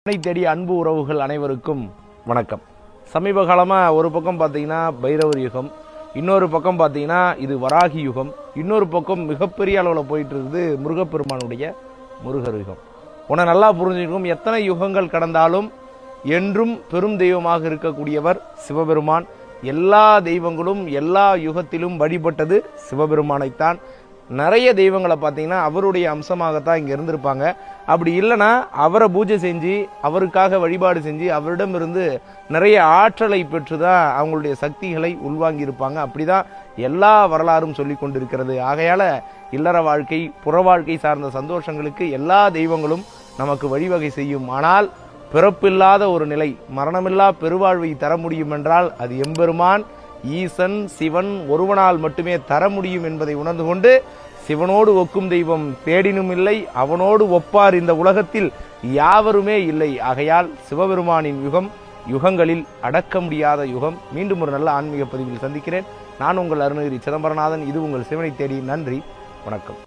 தேடி அன்பு உறவுகள் அனைவருக்கும் வணக்கம். சமீப காலமாக ஒரு பக்கம் பார்த்தீங்கன்னா பைரவர் யுகம், இன்னொரு பக்கம் பார்த்தீங்கன்னா இது வராகி யுகம், இன்னொரு பக்கம் மிகப்பெரிய அளவில் போயிட்டு இருக்குது முருகப்பெருமானுடைய முருகர் யுகம். உன்னை நல்லா புரிஞ்சுக்கணும், எத்தனை யுகங்கள் கடந்தாலும் என்றும் பெரும் தெய்வமாக இருக்கக்கூடியவர் சிவபெருமான். எல்லா தெய்வங்களும் எல்லா யுகத்திலும் வழிபட்டது சிவபெருமானைத்தான். நிறைய தெய்வங்களை பார்த்தீங்கன்னா அவருடைய அம்சமாகத்தான் இங்கே இருந்திருப்பாங்க. அப்படி இல்லைன்னா அவரை பூஜை செஞ்சு அவருக்காக வழிபாடு செஞ்சு அவரிடமிருந்து நிறைய ஆற்றலை பெற்று தான் அவங்களுடைய சக்திகளை உள்வாங்கி இருப்பாங்க. அப்படிதான் எல்லா வரலாறும் சொல்லி கொண்டிருக்கிறது. ஆகையால இல்லற வாழ்க்கை, புற வாழ்க்கை சார்ந்த சந்தோஷங்களுக்கு எல்லா தெய்வங்களும் நமக்கு வழிவகை செய்யும். ஆனால் பிறப்பில்லாத ஒரு நிலை, மரணமில்லா பெருவாழ்வை தர முடியும் என்றால் அது எம்பெருமான் ஈசன் சிவன் ஒருவனால் மட்டுமே தர முடியும் என்பதை உணர்ந்து கொண்டு, சிவனோடு ஒக்கும் தெய்வம் தேடினும் இல்லை, அவனோடு ஒப்பார் இந்த உலகத்தில் யாவருமே இல்லை. ஆகையால் சிவபெருமானின் யுகம் யுகங்களில் அடக்க முடியாத யுகம். மீண்டும் ஒரு நல்ல ஆன்மீக பதிவில் சந்திக்கிறேன். நான் உங்கள் அருணகிரி சிதம்பரநாதன். இது உங்கள் சிவனை தேடி. நன்றி, வணக்கம்.